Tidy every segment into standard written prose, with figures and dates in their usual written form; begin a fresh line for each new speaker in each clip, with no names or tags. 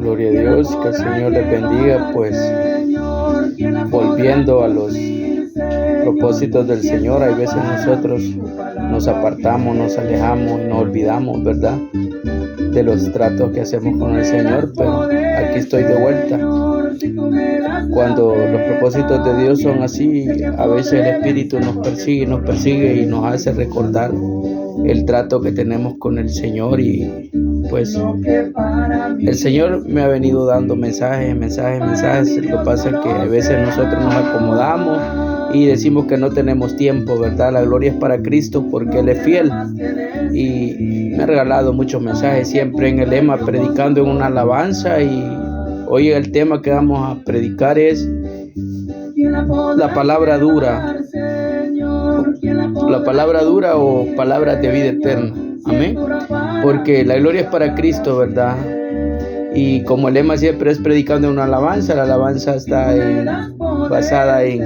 Gloria a Dios, que el Señor les bendiga, pues volviendo a los propósitos del Señor, hay veces nosotros nos apartamos, nos alejamos y nos olvidamos, ¿verdad?, de los tratos que hacemos con el Señor, pero aquí estoy de vuelta. Cuando los propósitos de Dios son así, a veces el Espíritu nos persigue y nos hace recordar el trato que tenemos con el Señor. Y pues el Señor me ha venido dando mensajes. Lo que pasa es que a veces nosotros nos acomodamos y decimos que no tenemos tiempo, ¿verdad? La gloria es para Cristo porque Él es fiel. Y me ha regalado muchos mensajes, siempre en el lema predicando en una alabanza. Y hoy el tema que vamos a predicar es la palabra dura. La palabra dura o palabras de vida eterna. Amén. Porque la gloria es para Cristo, ¿verdad? Y como el lema siempre es predicando en una alabanza, la alabanza está basada en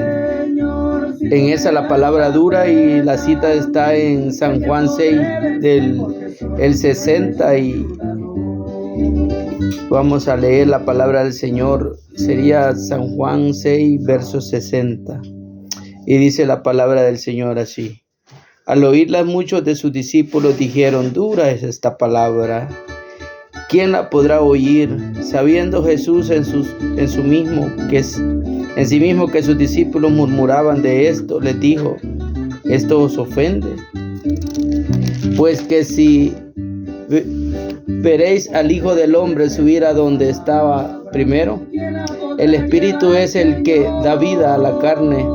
esa, la palabra dura, y la cita está en San Juan 6 del 60, y vamos a leer la palabra del Señor. Sería San Juan 6 verso 60, y dice la palabra del Señor así: al oírla muchos de sus discípulos dijeron: dura es esta palabra, ¿quién la podrá oír? Sabiendo Jesús en sí mismo que sus discípulos murmuraban de esto, les dijo: ¿esto os ofende? Pues que si veréis al Hijo del Hombre subir a donde estaba primero, el Espíritu es el que da vida a la carne,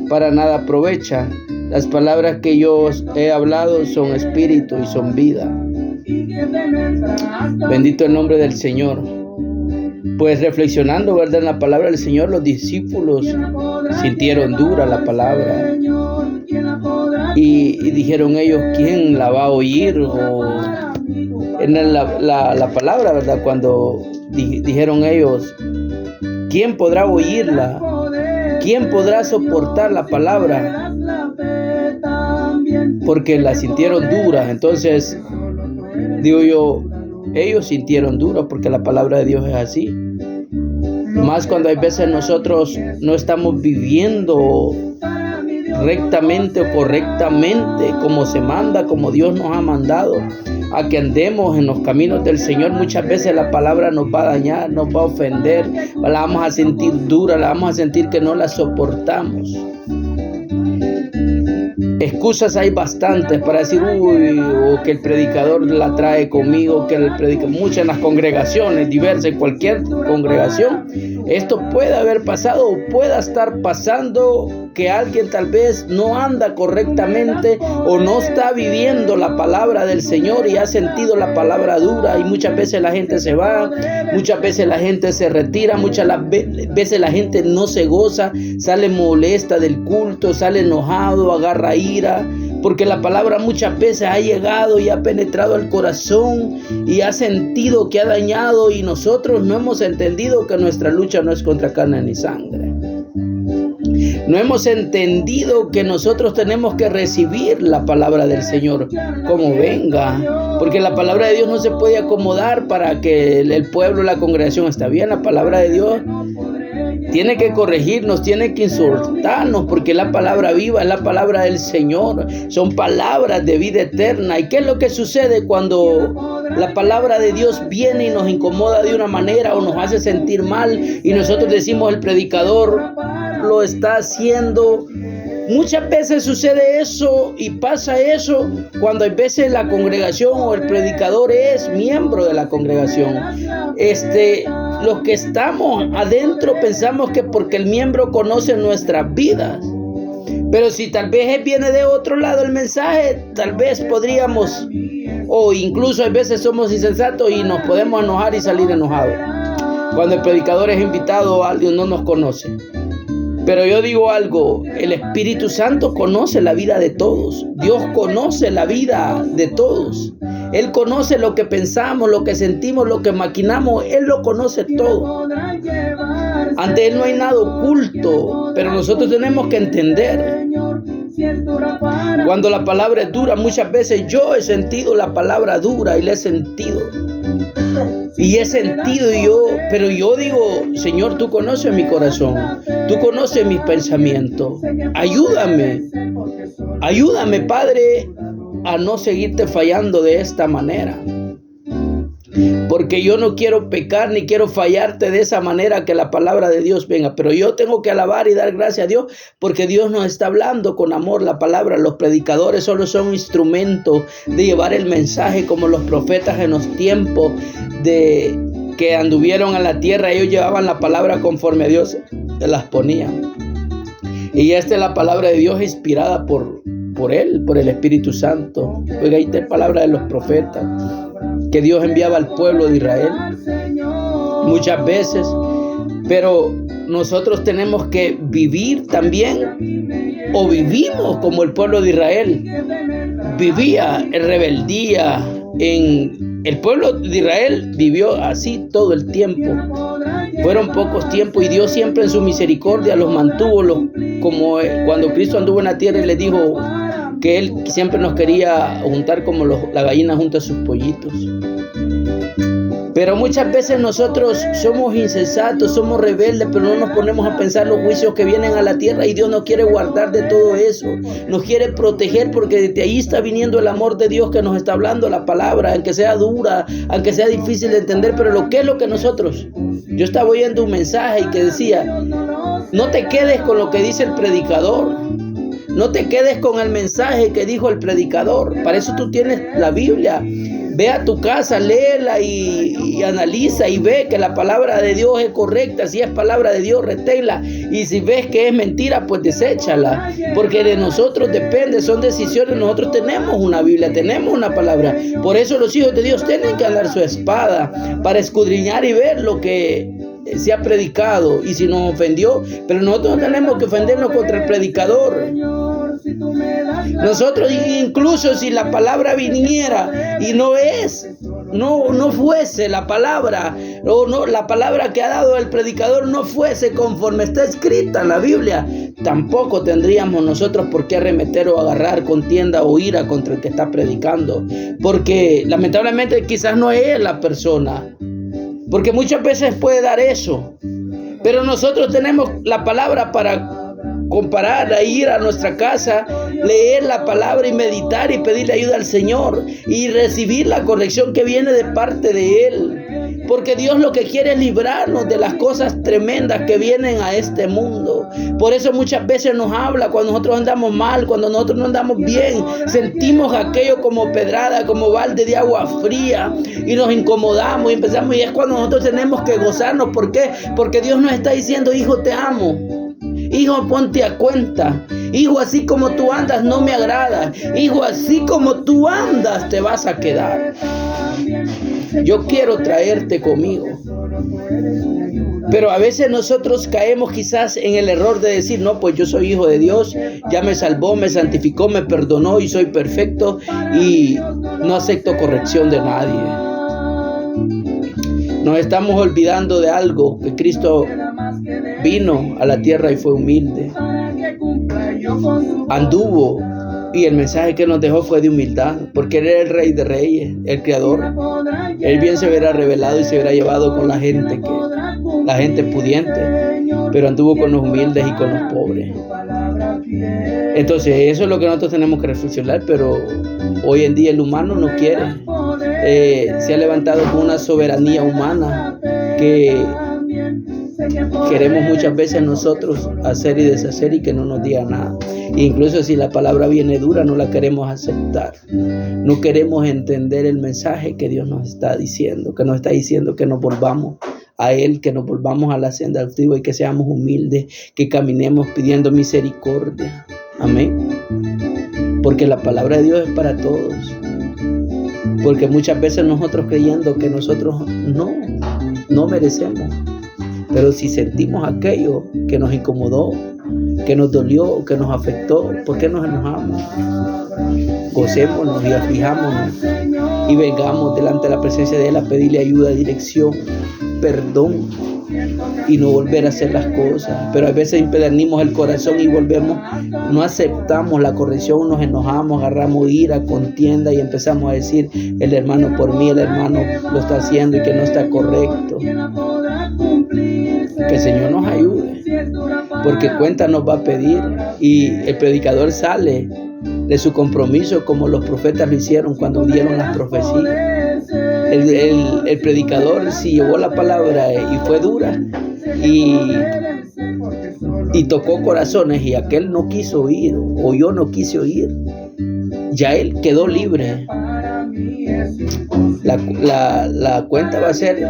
para nada aprovecha. Las palabras que yo os he hablado son espíritu y son vida. Bendito el nombre del Señor. Pues reflexionando, ¿verdad?, en la palabra del Señor, los discípulos sintieron dura la palabra y dijeron ellos: ¿quién la va a oír? O en la palabra, ¿verdad?, cuando dijeron ellos: ¿quién podrá oírla? ¿Quién podrá soportar la palabra? Porque la sintieron dura. Entonces, digo yo, ellos sintieron dura porque la palabra de Dios es así. Más cuando hay veces nosotros no estamos viviendo rectamente o correctamente como se manda, como Dios nos ha mandado a que andemos en los caminos del Señor. Muchas veces la palabra nos va a dañar, nos va a ofender, la vamos a sentir dura, la vamos a sentir que no la soportamos. Excusas hay bastantes para decir: o que el predicador la trae conmigo, que el predicador, muchas en las congregaciones diversas, en cualquier congregación, esto puede haber pasado o pueda estar pasando, que alguien tal vez no anda correctamente o no está viviendo la palabra del Señor y ha sentido la palabra dura, y muchas veces la gente se va, muchas veces la gente se retira, muchas veces la gente no se goza, sale molesta del culto, sale enojado, agarra ira, porque la palabra muchas veces ha llegado y ha penetrado al corazón y ha sentido que ha dañado, y nosotros no hemos entendido que nuestra lucha no es contra carne ni sangre. No hemos entendido que nosotros tenemos que recibir la palabra del Señor como venga, porque la palabra de Dios no se puede acomodar para que el pueblo, la congregación está bien. La palabra de Dios tiene que corregirnos, tiene que insultarnos, porque la palabra viva es la palabra del Señor. Son palabras de vida eterna. ¿Y qué es lo que sucede cuando la palabra de Dios viene y nos incomoda de una manera o nos hace sentir mal y nosotros decimos: el predicador lo está haciendo? Muchas veces sucede eso y pasa eso cuando hay veces la congregación o el predicador es miembro de la congregación. Los que estamos adentro pensamos que porque el miembro conoce nuestras vidas, pero si tal vez viene de otro lado el mensaje, tal vez podríamos, o incluso a veces somos insensatos y nos podemos enojar y salir enojados cuando el predicador es invitado a alguien no nos conoce. Pero yo digo algo: el Espíritu Santo conoce la vida de todos. Dios conoce la vida de todos. Él conoce lo que pensamos, lo que sentimos, lo que maquinamos. Él lo conoce todo. Ante Él no hay nada oculto, pero nosotros tenemos que entender. Cuando la palabra es dura, muchas veces yo he sentido la palabra dura y la he sentido. Y he sentido pero yo digo, Señor, tú conoces mi corazón, tú conoces mis pensamientos. Ayúdame, Padre, a no seguirte fallando de esta manera. Porque yo no quiero pecar ni quiero fallarte de esa manera, que la palabra de Dios venga. Pero yo tengo que alabar y dar gracias a Dios porque Dios nos está hablando con amor la palabra. Los predicadores solo son instrumentos de llevar el mensaje, como los profetas en los tiempos de que anduvieron a la tierra. Ellos llevaban la palabra conforme a Dios las ponía. Y esta es la palabra de Dios inspirada por Él, por el Espíritu Santo. Oiga, ahí está la palabra de los profetas que Dios enviaba al pueblo de Israel muchas veces, pero nosotros tenemos que vivir también, o vivimos como el pueblo de Israel vivía en rebeldía. El pueblo de Israel vivió así todo el tiempo. Fueron pocos tiempos y Dios siempre en su misericordia los mantuvo, como cuando Cristo anduvo en la tierra y les dijo que Él siempre nos quería juntar como la gallina junta a sus pollitos. Pero muchas veces nosotros somos insensatos, somos rebeldes, pero no nos ponemos a pensar los juicios que vienen a la tierra, y Dios nos quiere guardar de todo eso. Nos quiere proteger, porque desde ahí está viniendo el amor de Dios que nos está hablando la palabra, aunque sea dura, aunque sea difícil de entender. Pero yo estaba oyendo un mensaje y que decía: no te quedes con lo que dice el predicador. No te quedes con el mensaje que dijo el predicador. Para eso tú tienes la Biblia. Ve a tu casa, léela y analiza y ve que la palabra de Dios es correcta. Si es palabra de Dios, reténla. Y si ves que es mentira, pues deséchala. Porque de nosotros depende, son decisiones. Nosotros tenemos una Biblia, tenemos una palabra. Por eso los hijos de Dios tienen que andar su espada para escudriñar y ver lo que se ha predicado y si nos ofendió. Pero nosotros no tenemos que ofendernos contra el predicador. Nosotros, incluso si la palabra viniera y no fuese la palabra, o no, la palabra que ha dado el predicador no fuese conforme está escrita en la Biblia, tampoco tendríamos nosotros por qué arremeter o agarrar contienda o ira contra el que está predicando, porque lamentablemente quizás no es la persona, porque muchas veces puede dar eso, pero nosotros tenemos la palabra para compararla, ir a nuestra casa, leer la palabra y meditar y pedirle ayuda al Señor y recibir la corrección que viene de parte de Él. Porque Dios lo que quiere es librarnos de las cosas tremendas que vienen a este mundo. Por eso muchas veces nos habla cuando nosotros andamos mal, cuando nosotros no andamos bien. Sentimos aquello como pedrada, como balde de agua fría, y nos incomodamos y empezamos. Y es cuando nosotros tenemos que gozarnos. ¿Por qué? Porque Dios nos está diciendo: hijo, te amo. Hijo, ponte a cuenta. Hijo, así como tú andas no me agrada. Hijo, así como tú andas te vas a quedar. Yo quiero traerte conmigo. Pero a veces nosotros caemos quizás en el error de decir: no, pues yo soy hijo de Dios, ya me salvó, me santificó, me perdonó y soy perfecto y no acepto corrección de nadie. Nos estamos olvidando de algo, que Cristo vino a la tierra y fue humilde. Anduvo, y el mensaje que nos dejó fue de humildad, porque Él era el Rey de Reyes, el Creador. Él bien se hubiera revelado y se hubiera llevado con la gente pudiente, pero anduvo con los humildes y con los pobres. Entonces eso es lo que nosotros tenemos que reflexionar, pero hoy en día el humano no quiere. Se ha levantado con una soberanía humana que queremos muchas veces nosotros hacer y deshacer y que no nos diga nada. Incluso si la palabra viene dura, no la queremos aceptar. No queremos entender el mensaje que Dios nos está diciendo, que nos está diciendo que nos volvamos a Él, que nos volvamos a la senda antigua y que seamos humildes, que caminemos pidiendo misericordia. Amén. Porque la palabra de Dios es para todos. Porque muchas veces nosotros creyendo que nosotros no merecemos. Pero si sentimos aquello que nos incomodó, que nos dolió, que nos afectó, ¿por qué nos enojamos? Gocémonos y afijámonos y vengamos delante de la presencia de Él a pedirle ayuda, dirección, perdón y no volver a hacer las cosas. Pero a veces empedernimos el corazón y volvemos, no aceptamos la corrección, nos enojamos, agarramos ira, contienda y empezamos a decir: el hermano por mí, el hermano lo está haciendo y que no está correcto. Que el Señor nos ayude, porque cuenta nos va a pedir, y el predicador sale de su compromiso como los profetas lo hicieron cuando dieron las profecías. El predicador sí llevó la palabra y fue dura y tocó corazones, y aquel no quiso oír, o yo no quise oír, ya él quedó libre. La cuenta va a ser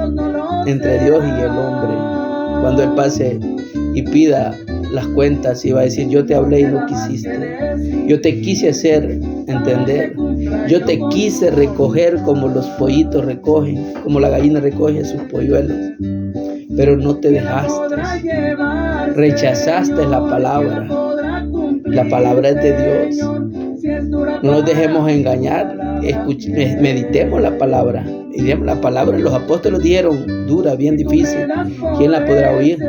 entre Dios y el hombre. Cuando él pase y pida las cuentas y va a decir: yo te hablé y no quisiste, yo te quise hacer entender, yo te quise recoger como los pollitos recogen, como la gallina recoge sus polluelos, pero no te dejaste, rechazaste la palabra. La palabra es de Dios. No nos dejemos engañar, meditemos la palabra. Y la palabra, los apóstoles dijeron: dura, bien difícil, ¿quién la podrá oír?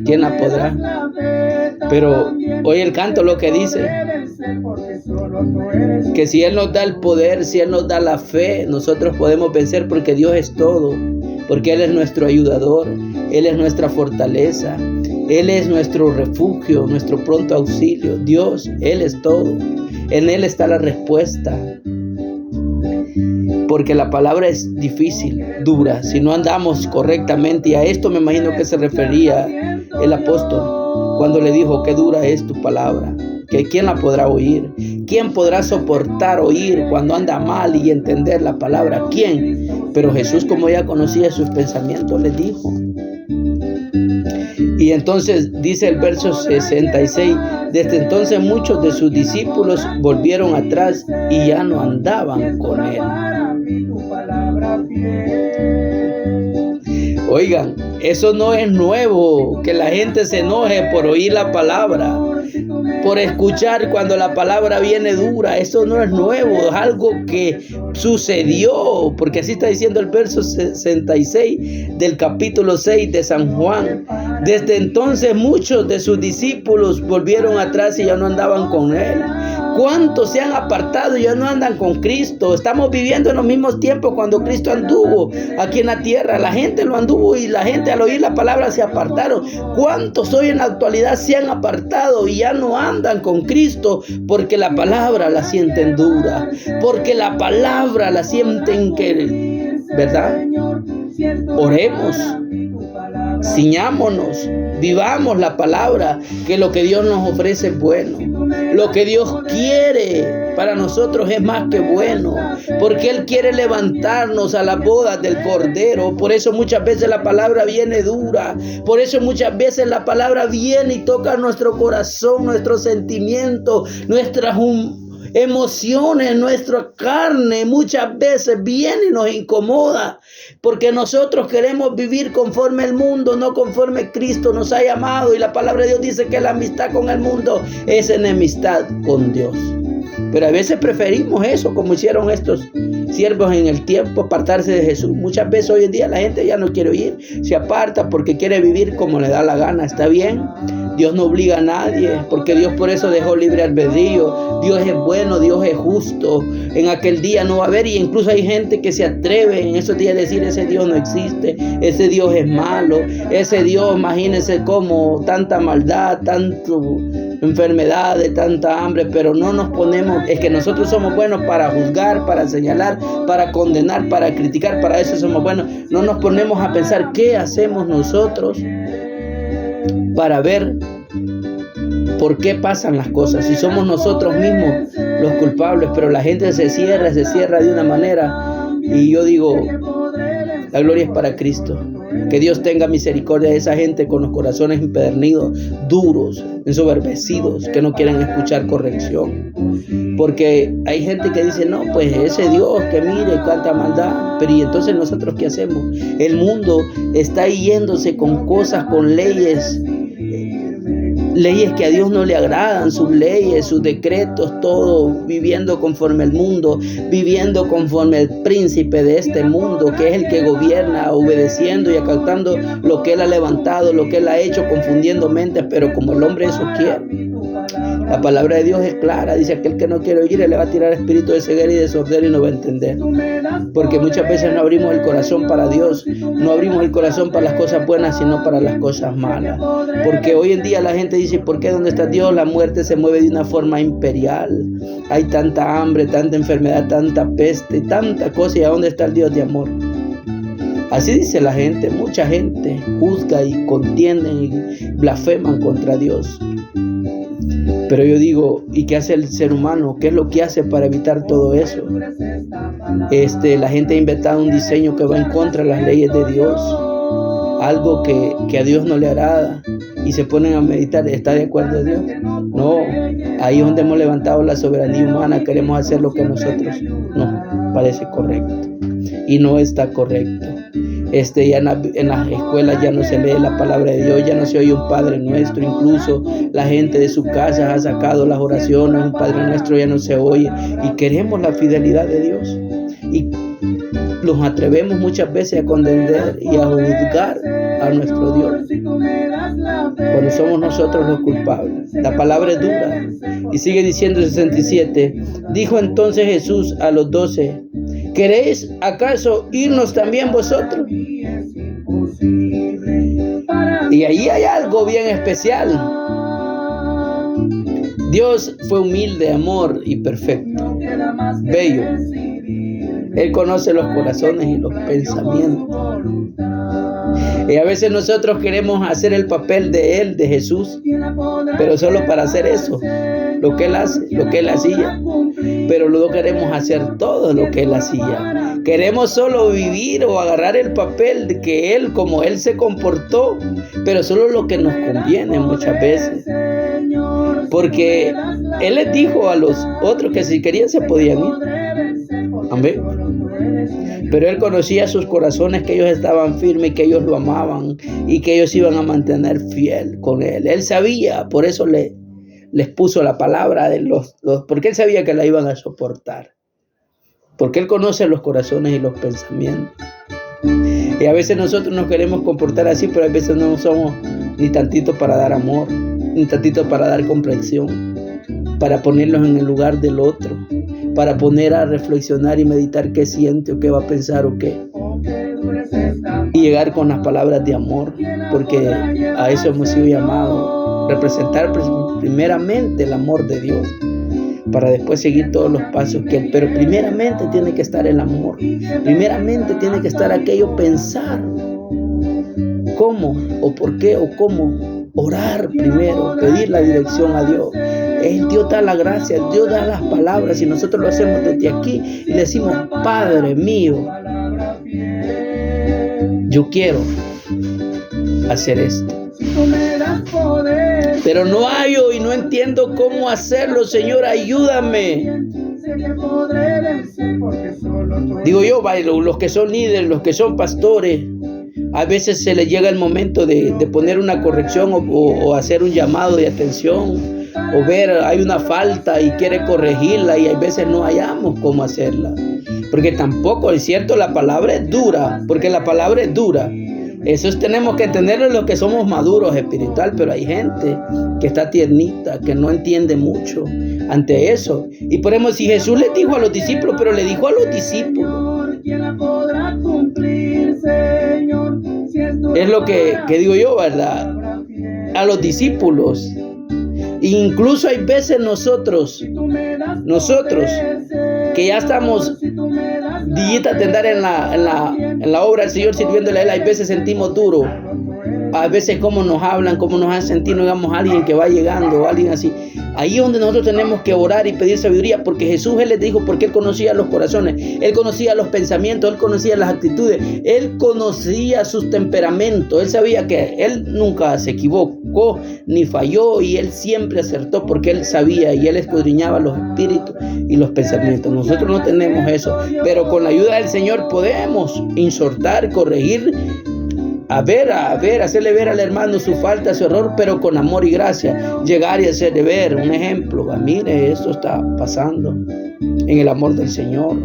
¿Quién la podrá? Pero hoy el canto lo que dice, que si Él nos da el poder, si Él nos da la fe, nosotros podemos vencer, porque Dios es todo, porque Él es nuestro ayudador, Él es nuestra fortaleza, Él es nuestro refugio, nuestro pronto auxilio. Dios, Él es todo, en Él está la respuesta. Porque la palabra es difícil, dura, si no andamos correctamente. Y a esto me imagino que se refería el apóstol cuando le dijo: qué dura es tu palabra, que quién la podrá oír, quién podrá soportar oír cuando anda mal y entender la palabra, quién. Pero Jesús, como ya conocía sus pensamientos, les dijo. Y entonces dice el verso 66: desde entonces muchos de sus discípulos volvieron atrás y ya no andaban con él. Oigan, eso no es nuevo, que la gente se enoje por oír la palabra, por escuchar cuando la palabra viene dura. Eso no es nuevo, es algo que sucedió, porque así está diciendo el verso 66 del capítulo 6 de San Juan. Desde entonces muchos de sus discípulos volvieron atrás y ya no andaban con él. ¿Cuántos se han apartado y ya no andan con Cristo? Estamos viviendo en los mismos tiempos cuando Cristo anduvo aquí en la tierra. La gente lo anduvo y la gente al oír la palabra se apartaron. ¿Cuántos hoy en la actualidad se han apartado y ya no andan con Cristo? Porque la palabra la sienten dura, porque la palabra la sienten que, ¿verdad? Oremos, ciñámonos, vivamos la palabra, que lo que Dios nos ofrece es bueno. Lo que Dios quiere para nosotros es más que bueno, porque Él quiere levantarnos a las bodas del Cordero. Por eso muchas veces la palabra viene dura, por eso muchas veces la palabra viene y toca nuestro corazón, nuestros sentimientos, nuestras emociones, nuestra carne. Muchas veces viene y nos incomoda, porque nosotros queremos vivir conforme el mundo, no conforme Cristo nos ha llamado. Y la palabra de Dios dice que la amistad con el mundo es enemistad con Dios. Pero a veces preferimos eso, como hicieron estos siervos en el tiempo, apartarse de Jesús. Muchas veces hoy en día la gente ya no quiere oír, se aparta porque quiere vivir como le da la gana. Está bien, Dios no obliga a nadie, porque Dios por eso dejó libre albedrío. Dios es bueno, Dios es justo. En aquel día no va a haber, y incluso hay gente que se atreve en esos días a decir: ese Dios no existe, ese Dios es malo, ese Dios, imagínense cómo tanta maldad, tanto enfermedades, tanta hambre. Pero no nos ponemos, es que nosotros somos buenos para juzgar, para señalar, para condenar, para criticar, para eso somos buenos. No nos ponemos a pensar qué hacemos nosotros para ver por qué pasan las cosas, si somos nosotros mismos los culpables. Pero la gente se cierra de una manera, y yo digo: la gloria es para Cristo. Que Dios tenga misericordia de esa gente con los corazones empedernidos, duros, ensoberbecidos, que no quieren escuchar corrección. Porque hay gente que dice: no, pues ese Dios que mire cuánta maldad. Pero ¿y entonces nosotros qué hacemos? El mundo está yéndose con cosas, con leyes leyes que a Dios no le agradan, sus leyes, sus decretos, todo viviendo conforme el mundo, viviendo conforme el príncipe de este mundo, que es el que gobierna, obedeciendo y acatando lo que Él ha levantado, lo que Él ha hecho, confundiendo mentes, pero como el hombre eso quiere. La palabra de Dios es clara, dice: aquel que no quiere oír, le va a tirar espíritu de ceguera y de sordera y no va a entender. Porque muchas veces no abrimos el corazón para Dios, no abrimos el corazón para las cosas buenas, sino para las cosas malas. Porque hoy en día la gente dice: ¿por qué donde está Dios la muerte se mueve de una forma imperial? Hay tanta hambre, tanta enfermedad, tanta peste, tanta cosa, ¿y a dónde está el Dios de amor? Así dice la gente, mucha gente juzga y contienden y blasfeman contra Dios. Pero yo digo, ¿y qué hace el ser humano? ¿Qué es lo que hace para evitar todo eso? La gente ha inventado un diseño que va en contra de las leyes de Dios, algo que a Dios no le agrada, y se ponen a meditar: ¿está de acuerdo Dios? No, ahí es donde hemos levantado la soberanía humana, queremos hacer lo que nosotros no parece correcto, y no está correcto. Ya en las escuelas ya no se lee la palabra de Dios, ya no se oye un Padre Nuestro, incluso la gente de sus casas ha sacado las oraciones, un Padre Nuestro ya no se oye, y queremos la fidelidad de Dios, y nos atrevemos muchas veces a condenar y a juzgar a nuestro Dios cuando somos nosotros los culpables. La palabra es dura, y sigue diciendo 67: dijo entonces Jesús a los 12: ¿queréis acaso irnos también vosotros? Y ahí hay algo bien especial. Dios fue humilde, amor y perfecto, bello. Él conoce los corazones y los pensamientos. Y a veces nosotros queremos hacer el papel de Él, de Jesús, pero solo para hacer eso, lo que Él hace, lo que Él hacía. Pero luego queremos hacer todo lo que Él hacía. Queremos solo vivir o agarrar el papel de que Él, como Él se comportó, pero solo lo que nos conviene muchas veces. Porque Él les dijo a los otros que si querían se podían ir. Amén. Pero Él conocía sus corazones, que ellos estaban firmes, que ellos lo amaban y que ellos iban a mantener fiel con Él. Él sabía, por eso les puso la palabra de porque Él sabía que la iban a soportar. Porque Él conoce los corazones y los pensamientos. Y a veces nosotros nos queremos comportar así, pero a veces no somos ni tantito para dar amor, ni tantito para dar comprensión, para ponerlos en el lugar del otro, para poner a reflexionar y meditar qué siente o qué va a pensar o qué. Y llegar con las palabras de amor, porque a eso hemos sido llamados, representar primeramente el amor de Dios, para después seguir todos los pasos que Él. Pero primeramente tiene que estar el amor, primeramente tiene que estar aquello, pensar cómo o por qué o cómo, orar primero, pedir la dirección a Dios. Dios da la gracia, Dios da las palabras, y nosotros lo hacemos desde aquí y le decimos: Padre mío, yo quiero hacer esto, pero no hallo y no entiendo cómo hacerlo. Señor, ayúdame. Digo yo, los que son líderes, los que son pastores, a veces se les llega el momento de poner una corrección o hacer un llamado de atención, o ver, hay una falta y quiere corregirla, y a veces no hallamos cómo hacerla. Porque tampoco es cierto, la palabra es dura, porque la palabra es dura. Eso tenemos que entenderlo los que somos maduros espiritual, pero hay gente que está tiernita, que no entiende mucho ante eso. Y por ejemplo, si Jesús le dijo a los discípulos, pero le dijo a los discípulos, es lo que digo yo, ¿verdad? A los discípulos. Incluso hay veces nosotros que ya estamos días de andar en la obra del Señor sirviéndole a Él, hay veces sentimos duro. A veces cómo nos hablan, cómo nos hacen sentir, no digamos, alguien que va llegando, alguien así. Ahí es donde nosotros tenemos que orar y pedir sabiduría, porque Jesús, Él les dijo, porque Él conocía los corazones, Él conocía los pensamientos, Él conocía las actitudes, Él conocía sus temperamentos. Él sabía que Él nunca se equivocó ni falló, y Él siempre acertó, porque Él sabía y Él escudriñaba los espíritus y los pensamientos. Nosotros no tenemos eso, pero con la ayuda del Señor podemos insortar, corregir, hacerle ver al hermano su falta, su error, pero con amor y gracia. Llegar y hacerle ver un ejemplo. Mire, esto está pasando en el amor del Señor.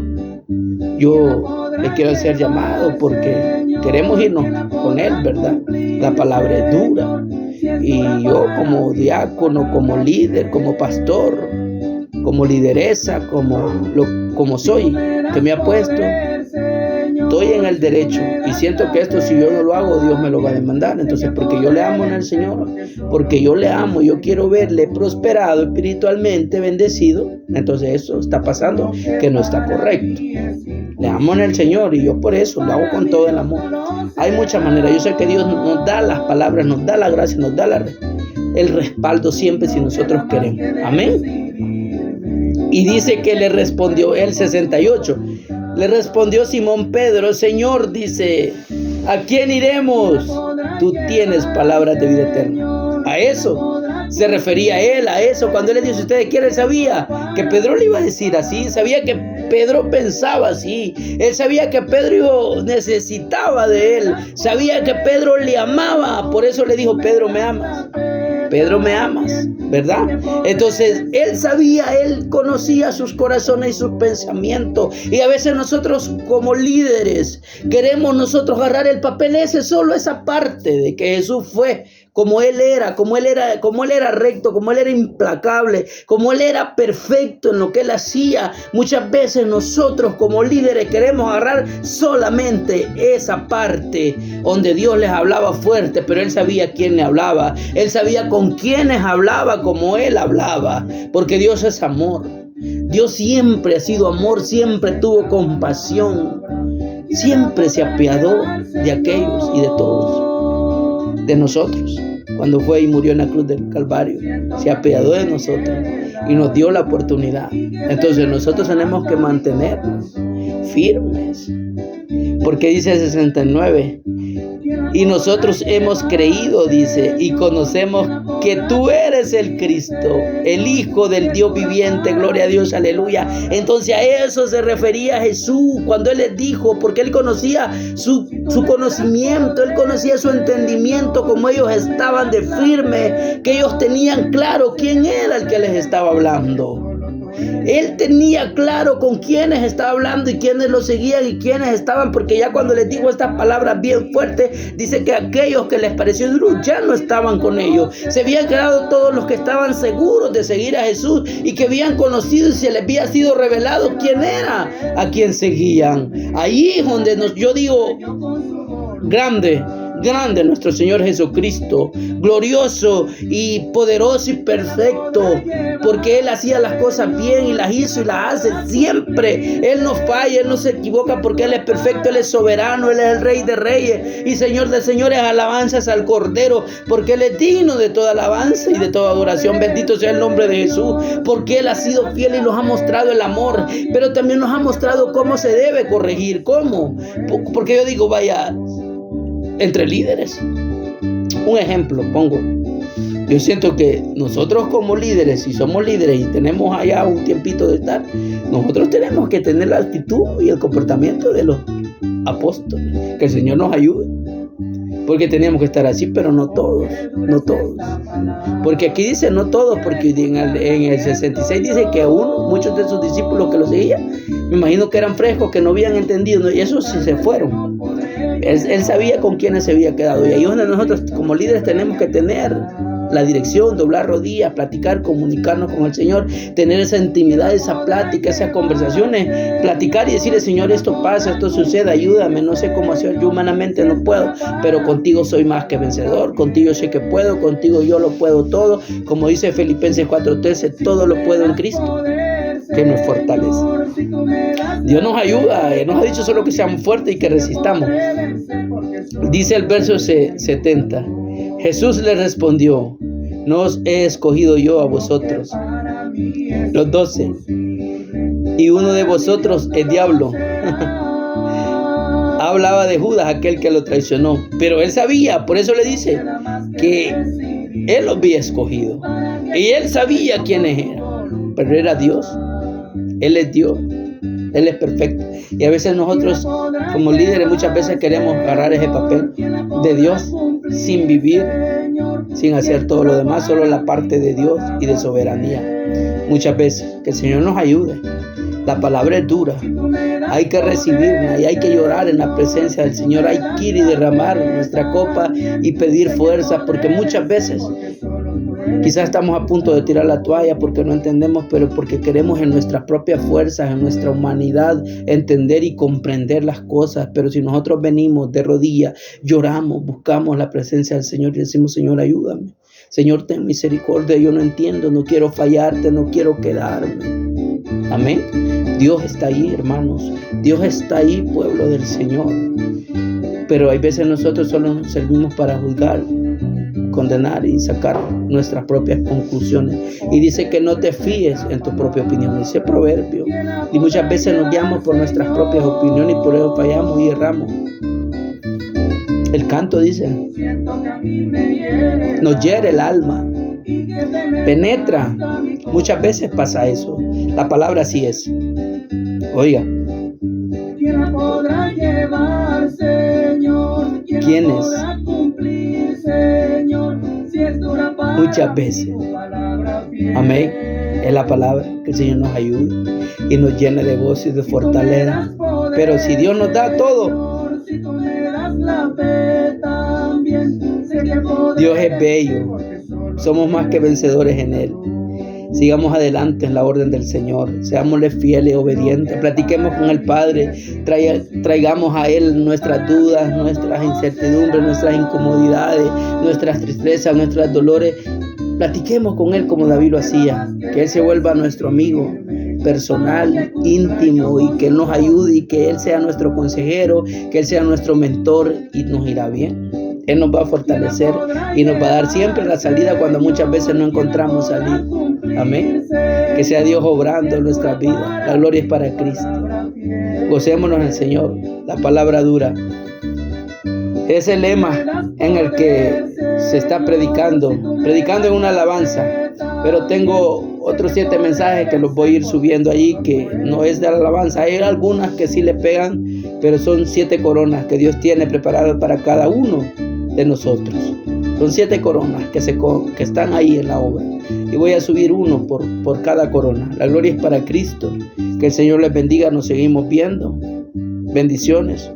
Yo le quiero hacer llamado porque queremos irnos con Él, ¿verdad? La palabra es dura. Y yo como diácono, como líder, como pastor, como lideresa, como soy, que me ha puesto, estoy en el derecho y siento que esto, si yo no lo hago, Dios me lo va a demandar. Entonces, porque yo le amo en el Señor, porque yo le amo, yo quiero verle prosperado espiritualmente, bendecido, entonces eso está pasando que no está correcto. Le amo en el Señor y yo por eso lo hago con todo el amor. Hay muchas maneras. Yo sé que Dios nos da las palabras, nos da la gracia, nos da el respaldo siempre si nosotros queremos. Amén. Y dice que le respondió el 68. Le respondió Simón Pedro: Señor, dice, ¿a quién iremos? Tú tienes palabras de vida eterna. A eso se refería él, a eso. Cuando él le dice, ustedes quieren, sabía que Pedro le iba a decir así, sabía que Pedro pensaba así, él sabía que Pedro necesitaba de él, sabía que Pedro le amaba, por eso le dijo, Pedro, ¿me amas? Pedro, ¿me amas? ¿Verdad? Entonces, él sabía, él conocía sus corazones y sus pensamientos. Y a veces nosotros como líderes queremos nosotros agarrar el papel ese, solo esa parte de que Jesús fue como él era recto, como él era implacable, como él era perfecto en lo que él hacía. Muchas veces nosotros como líderes queremos agarrar solamente esa parte donde Dios les hablaba fuerte, pero él sabía quién le hablaba, él sabía con quiénes hablaba como él hablaba, porque Dios es amor. Dios siempre ha sido amor, siempre tuvo compasión, siempre se apiadó de aquellos y de todos, de nosotros. Cuando fue y murió en la cruz del Calvario, se apiadó de nosotros y nos dio la oportunidad. Entonces nosotros tenemos que mantenernos firmes, porque dice 69, y nosotros hemos creído, dice, y conocemos que tú eres el Cristo, el Hijo del Dios viviente. Gloria a Dios, aleluya. Entonces a eso se refería Jesús cuando él les dijo, porque él conocía su conocimiento, él conocía su entendimiento, como ellos estaban de firme, que ellos tenían claro quién era el que les estaba hablando. Él tenía claro con quiénes estaba hablando y quiénes lo seguían y quiénes estaban, porque ya cuando les dijo estas palabras bien fuertes, dice que aquellos que les pareció duro ya no estaban con ellos. Se habían quedado todos los que estaban seguros de seguir a Jesús y que habían conocido y se les había sido revelado quién era a quien seguían. Ahí es donde yo digo, grande nuestro Señor Jesucristo, glorioso y poderoso y perfecto, porque Él hacía las cosas bien y las hizo y las hace siempre. Él no falla, Él no se equivoca, porque Él es perfecto, Él es soberano, Él es el Rey de Reyes y Señor de Señores. Alabanzas al Cordero, porque Él es digno de toda alabanza y de toda adoración. Bendito sea el nombre de Jesús, porque Él ha sido fiel y nos ha mostrado el amor, pero también nos ha mostrado cómo se debe corregir. ¿Cómo? Porque yo digo, vaya, entre líderes, un ejemplo pongo. Yo siento que nosotros como líderes, si somos líderes y tenemos allá un tiempito de estar, nosotros tenemos que tener la actitud y el comportamiento de los apóstoles. Que el Señor nos ayude, porque teníamos que estar así, pero no todos. Porque aquí dice no todos, porque en el 66 dice que muchos de sus discípulos que lo seguían, me imagino que eran frescos, que no habían entendido, y esos sí se fueron. Él sabía con quiénes se había quedado, y ahí es donde nosotros como líderes tenemos que tener la dirección, doblar rodillas, platicar, comunicarnos con el Señor, tener esa intimidad, esa plática, esas conversaciones, platicar y decirle, Señor, esto pasa, esto sucede, ayúdame, no sé cómo hacer, yo humanamente no puedo, pero contigo soy más que vencedor, contigo sé que puedo, contigo yo lo puedo todo, como dice Filipenses 4:13, todo lo puedo en Cristo que nos fortalece. Dios nos ayuda, nos ha dicho solo que seamos fuertes y que resistamos. Dice el verso 70, Jesús le respondió, no os he escogido yo a vosotros, los 12, y uno de vosotros es diablo. Hablaba de Judas, aquel que lo traicionó, pero él sabía, por eso le dice que él los había escogido y él sabía quiénes eran, pero era Dios. Él es Dios. Él es perfecto. Y a veces nosotros como líderes muchas veces queremos agarrar ese papel de Dios sin vivir, sin hacer todo lo demás, solo la parte de Dios y de soberanía. Muchas veces, que el Señor nos ayude. La palabra es dura, hay que recibirla y hay que llorar en la presencia del Señor. Hay que ir y derramar nuestra copa y pedir fuerza, porque muchas veces quizás estamos a punto de tirar la toalla porque no entendemos, pero porque queremos en nuestras propias fuerzas, en nuestra humanidad, entender y comprender las cosas. Pero si nosotros venimos de rodillas, lloramos, buscamos la presencia del Señor y decimos: Señor, ayúdame. Señor, ten misericordia, yo no entiendo, no quiero fallarte, no quiero quedarme. Amén. Dios está ahí, hermanos. Dios está ahí, pueblo del Señor. Pero hay veces nosotros solo servimos para juzgar, condenar y sacar nuestras propias conclusiones. Y dice que no te fíes en tu propia opinión, dice Proverbio. Y muchas veces nos guiamos por nuestras propias opiniones y por eso fallamos y erramos. El canto dice: nos hiere el alma, penetra. Muchas veces pasa eso. La palabra así es. Oiga, ¿quién es? Muchas veces. Amén. Es la palabra. Que el Señor nos ayude y nos llene de gozo y de fortaleza. Pero si Dios nos da todo, Dios es bello. Somos más que vencedores en Él. Sigamos adelante en la orden del Señor. Seámosle fieles y obedientes. Platiquemos con el Padre. Traigamos a Él nuestras dudas, nuestras incertidumbres, nuestras incomodidades, nuestras tristezas, nuestros dolores. Platiquemos con Él como David lo hacía. Que Él se vuelva nuestro amigo personal, íntimo, y que Él nos ayude y que Él sea nuestro consejero, que Él sea nuestro mentor y nos irá bien. Él nos va a fortalecer y nos va a dar siempre la salida cuando muchas veces no encontramos salida. Amén. Que sea Dios obrando en nuestras vidas. La gloria es para Cristo. Gocémonos en el Señor. La palabra dura. Es el lema en el que se está predicando en una alabanza. Pero tengo otros 7 mensajes que los voy a ir subiendo allí, que no es de la alabanza. Hay algunas que sí le pegan, pero son 7 coronas que Dios tiene preparadas para cada uno de nosotros. Son 7 coronas que están ahí en la obra. Y voy a subir uno por cada corona. La gloria es para Cristo. Que el Señor les bendiga. Nos seguimos viendo. Bendiciones.